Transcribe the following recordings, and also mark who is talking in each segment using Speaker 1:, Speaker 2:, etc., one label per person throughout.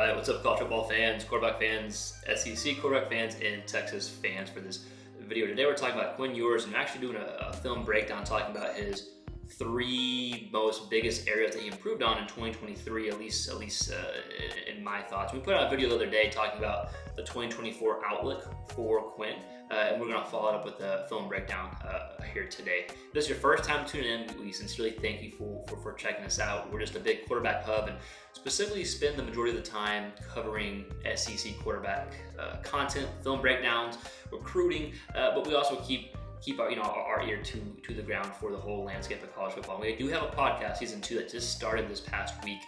Speaker 1: right, what's up, college football fans, quarterback fans, SEC quarterback fans, and Texas fans? For this video today, we're talking about Quinn Ewers and actually doing a film breakdown talking about his three most biggest areas that he improved on in 2023, at least in my thoughts. We put out a video the other day talking about the 2024 outlook for Quinn, and we're going to follow it up with a film breakdown here today. If this is your first time tuning in, we sincerely thank you for checking us out. We're just a big quarterback hub and specifically spend the majority of the time covering SEC quarterback content, film breakdowns, recruiting, but we also keep our ear to the ground for the whole landscape of college football. We do have a podcast, season 2, that just started this past week.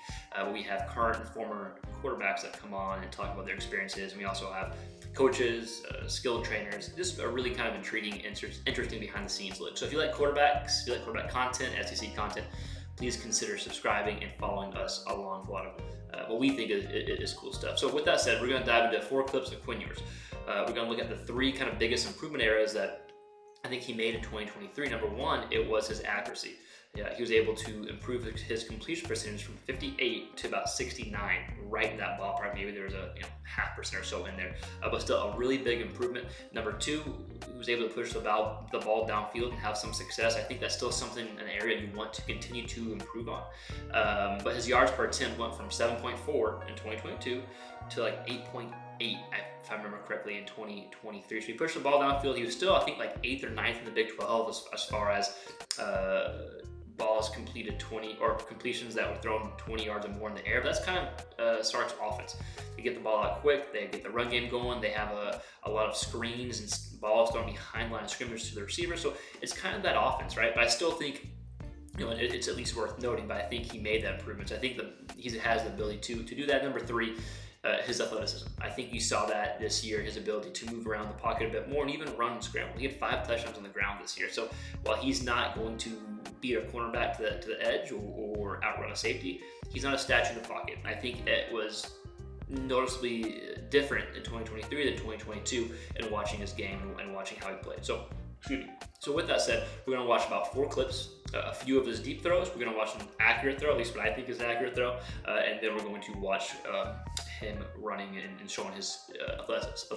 Speaker 1: We have current and former quarterbacks that come on and talk about their experiences. And we also have coaches, skilled trainers, just a really kind of intriguing, interesting behind the scenes look. So if you like quarterbacks, if you like quarterback content, SEC content, please consider subscribing and following us along for a lot of what we think is cool stuff. So with that said, we're going to dive into 4 clips of Quinn Ewers. We're going to look at the 3 kind of biggest improvement areas that I think he made in 2023. Number 1, it was his accuracy. Yeah, he was able to improve his completion percentage from 58 to about 69, right in that ballpark. Maybe there was a 0.5% or so in there, but still a really big improvement. Number 2, he was able to push the ball downfield and have some success. I think that's still an area you want to continue to improve on. But his yards per attempt went from 7.4 in 2022 to like 8.8, if I remember correctly, in 2023. So he pushed the ball downfield. He was still, I think, like 8th or 9th in the Big 12 as far as balls completed 20, or completions that were thrown 20 yards or more in the air. But that's kind of Sark's offense. They get the ball out quick. They get the run game going. They have a lot of screens and balls thrown behind line of scrimmage to the receiver. So it's kind of that offense, right? But I still think, it's at least worth noting, but I think he made that improvement. So I think that he has the ability to do that. Number 3, his athleticism. I think you saw that this year, his ability to move around the pocket a bit more and even run and scramble. He had 5 touchdowns on the ground this year. So while he's not going to beat a cornerback to the edge or outrun a safety, he's not a statue in the pocket. I think it was noticeably different in 2023 than 2022 in watching his game and watching how he played. So with that said, we're going to watch about 4 clips, a few of his deep throws. We're going to watch an accurate throw, at least what I think is an accurate throw, and then we're going to watch him running and showing his athleticism,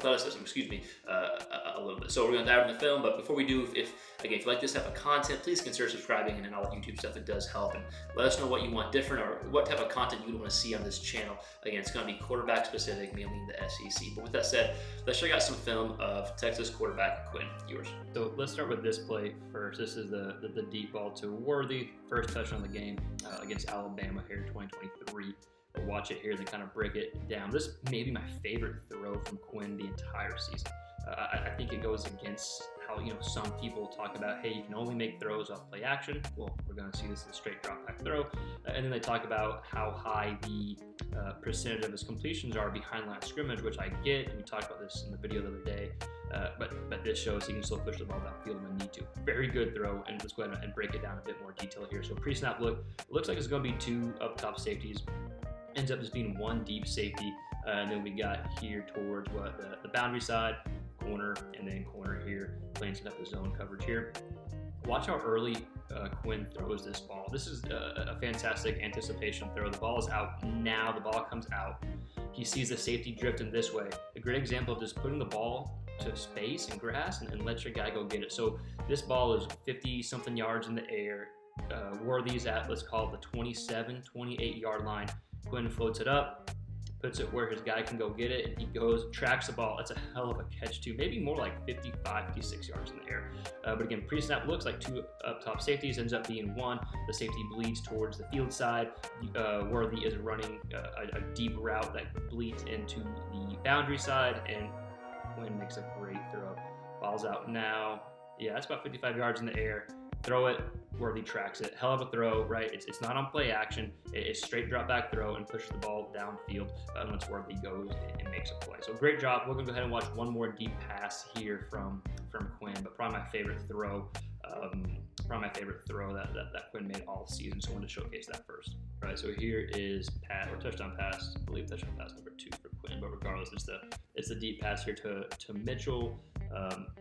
Speaker 1: a little bit. So we're going to dive into the film, but before we do, if you like this type of content, please consider subscribing and all that YouTube stuff. It does help, and let us know what you want different or what type of content you want to see on this channel. Again, it's going to be quarterback specific, mainly in the SEC. But with that said, let's check out some film of Texas quarterback Quinn Ewers. So let's start with this play first. This is the deep ball to Worthy, first touchdown of the game against Alabama here in 2023. We'll watch it here and then kind of break it down. This may be my favorite throw from Quinn the entire season. I think it goes against how some people talk about, hey, you can only make throws off play action. Well, we're going to see this as a straight drop back throw. And then they talk about how high the percentage of his completions are behind line of scrimmage, which I get. And we talked about this in the video the other day. But this shows he can still push the ball downfield when need to. Very good throw, and let's go ahead and break it down a bit more detail here. So pre-snap look, it looks like it's going to be 2 up top safeties. Ends up just being 1 deep safety, and then we got here towards the boundary side, corner, and then corner here, playing some type of zone coverage here. Watch how early Quinn throws this ball. This is a fantastic anticipation throw. The ball is out now. The ball comes out. He sees the safety drifting this way. A great example of just putting the ball to space and grass and let your guy go get it. So this ball is 50-something yards in the air. Worthy's at, let's call it the 27, 28-yard line. Quinn floats it up, puts it where his guy can go get it, and he goes, tracks the ball. That's a hell of a catch too. Maybe more like 55, 56 yards in the air. But again, pre-snap looks like 2 up top safeties, ends up being 1. The safety bleeds towards the field side. Worthy is running a deep route that bleeds into the boundary side, and Quinn makes a great throw. Ball's out now. Yeah, that's about 55 yards in the air. Throw it, Worthy tracks it. Hell of a throw, right? It's not on play action. It's straight drop back throw and push the ball downfield once Worthy goes and makes a play. So great job. We're going to go ahead and watch one more deep pass here from Quinn, but probably my favorite throw. That Quinn made all season, so I wanted to showcase that first. All right, so here is touchdown pass. I believe touchdown pass number 2 for Quinn, but regardless, it's the deep pass here to Mitchell.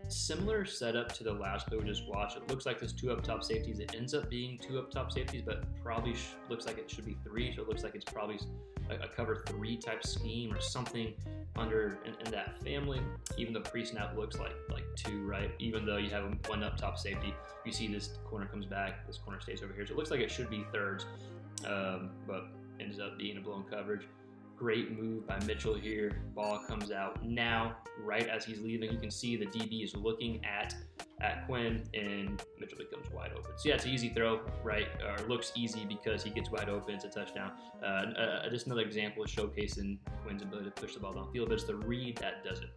Speaker 1: Similar setup to the last play we just watched. It looks like there's 2 up top safeties. It ends up being 2 up top safeties, but probably looks like it should be 3. So it looks like it's probably a cover 3 type scheme or something under in that family, even though pre-snap looks like 2, right? Even though you have one up top safety, you see this corner comes back, this corner stays over here. So it looks like it should be thirds, but ends up being a blown coverage. Great move by Mitchell here. Ball comes out now, right as he's leaving. You can see the DB is looking at Quinn, and Mitchell becomes wide open. So yeah, it's an easy throw, right? Or looks easy because he gets wide open. It's a touchdown. Just another example of showcasing Quinn's ability to push the ball downfield, but it's the read that does it,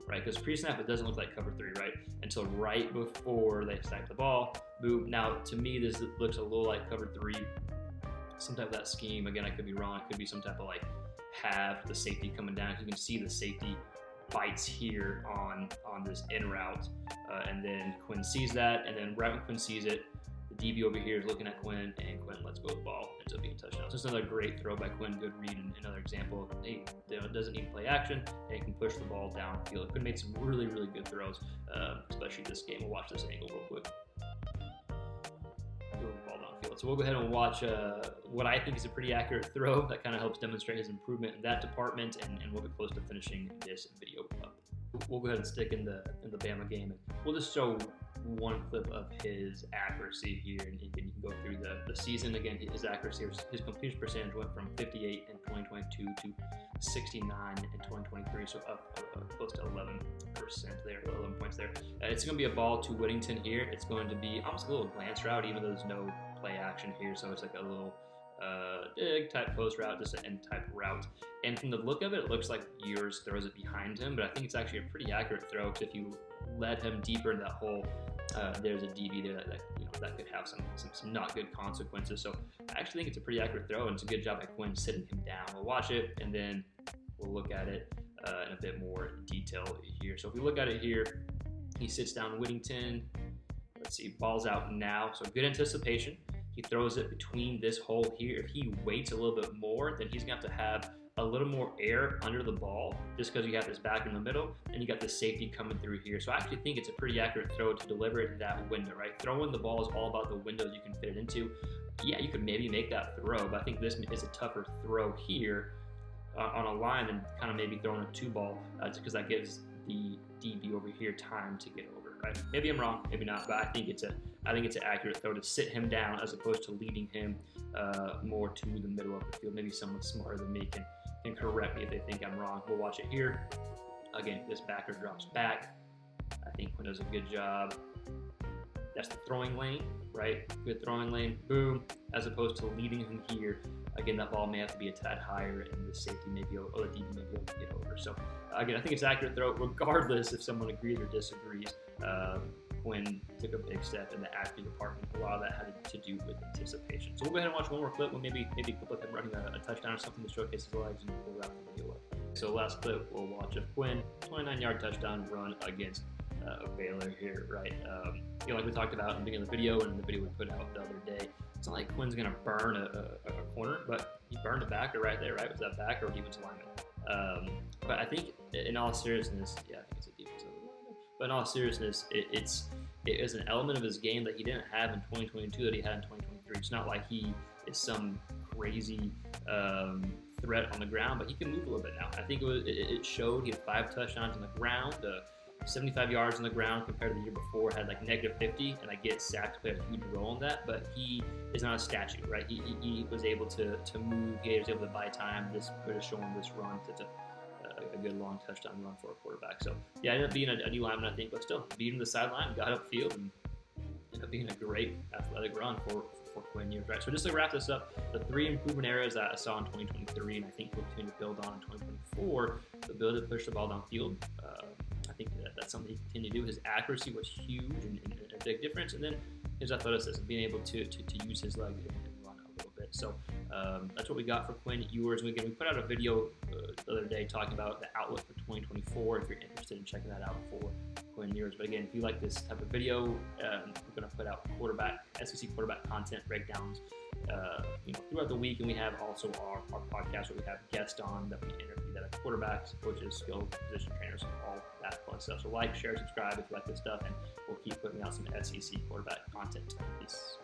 Speaker 1: right? Because pre-snap, it doesn't look like cover 3, right? Until right before they snap the ball. Boom. Now, to me, this looks a little like cover 3, some type of that scheme. Again, I could be wrong. It could be some type of like have the safety coming down. You can see the safety bites here on this in route, and then Quinn sees that, and then right when Quinn sees it, the DB over here is looking at Quinn, and Quinn lets go of the ball, ends up being a touchdown. So it's another great throw by Quinn, good read, and another example. Hey, it doesn't need play action, and it can push the ball downfield. Quinn made some really, really good throws, especially this game. We'll watch this angle real quick. Ball downfield. So we'll go ahead and watch what I think is a pretty accurate throw that kind of helps demonstrate his improvement in that department, and we'll be close to finishing this video up. We'll go ahead and stick in the Bama game, and we'll just show one clip of his accuracy here, and you can go through the season. Again, his accuracy, his completion percentage went from 58 in 2022 to 69 in 2023, so up close to 11% there, 11 points there. It's going to be a ball to Whittington here. It's going to be almost a little glance route, even though there's no play action here, so it's like a little dig type post route, just an end type route. And from the look of it, it looks like Ewers throws it behind him, but I think it's actually a pretty accurate throw, because if you let him deeper in that hole, there's a DB there that could have some not good consequences. So I actually think it's a pretty accurate throw, and it's a good job by Quinn sitting him down. We'll watch it, and then we'll look at it in a bit more detail here. So if we look at it here, he sits down Whittington. Let's see, ball's out now, so good anticipation. He throws it between this hole here. If he waits a little bit more, then he's going to have a little more air under the ball, just because you have this back in the middle, and you got the safety coming through here. So I actually think it's a pretty accurate throw to deliver it in that window, right? Throwing the ball is all about the windows you can fit it into. Yeah, you could maybe make that throw, but I think this is a tougher throw here on a line than kind of maybe throwing a 2-ball, because that gives the DB over here time to get over, right? Maybe I'm wrong, maybe not, but I think it's an accurate throw to sit him down as opposed to leading him more to the middle of the field. Maybe someone smarter than me can correct me if they think I'm wrong. We'll watch it here. Again, this backer drops back. I think Quinn does a good job. That's the throwing lane, right? Good throwing lane, boom, as opposed to leading him here. Again, that ball may have to be a tad higher, and the safety may be able, or the DB may be able to get over. So again, I think it's an accurate throw, regardless if someone agrees or disagrees. Quinn took a big step in the accuracy department. A lot of that had to do with anticipation. So we'll go ahead and watch one more clip. We'll maybe a clip of him running a touchdown or something to showcase his legs, and we'll wrap the video up. So last clip we'll watch of Quinn, 29-yard touchdown run against Baylor here, right? Like we talked about in the beginning of the video, and in the video we put out the other day, it's not like Quinn's gonna burn a corner, but he burned a backer right there, right? Was that back or defensive lineman? But I think, in all seriousness, yeah, I think it's a defensive lineman. But in all seriousness, it is an element of his game that he didn't have in 2022 that he had in 2023. It's not like he is some crazy threat on the ground, but he can move a little bit now. I think it showed. He had 5 touchdowns on the ground, 75 yards on the ground compared to the year before, had like -50, and I get sacked played a huge role in that, but he is not a statue, right? He was able to move, he was able to buy time. This could have shown this run. It's a good long touchdown run for a quarterback. So yeah, ended up being a D lineman, I think, but still beat him to the sideline, got upfield, and ended up being a great athletic run for Quinn Ewers, right? So just to wrap this up, the 3 improvement areas that I saw in 2023, and I think we'll continue to build on in 2024, the ability to push the ball downfield. I think that's something he can continue to do. His accuracy was huge and a big difference, and then his athleticism, being able to use his leg and run a little bit. So that's what we got for Quinn Ewers. We put out a video the other day talking about the outlook for 2024. If you're interested in checking that out for Quinn Ewers. But again, if you like this type of video, we're going to put out SEC quarterback content breakdowns throughout the week, and we have also our podcast where we have guests on that we interview that are quarterbacks, coaches, skill position trainers, all that fun stuff. So like, share, subscribe if you like this stuff, and we'll keep putting out some SEC quarterback content. Peace.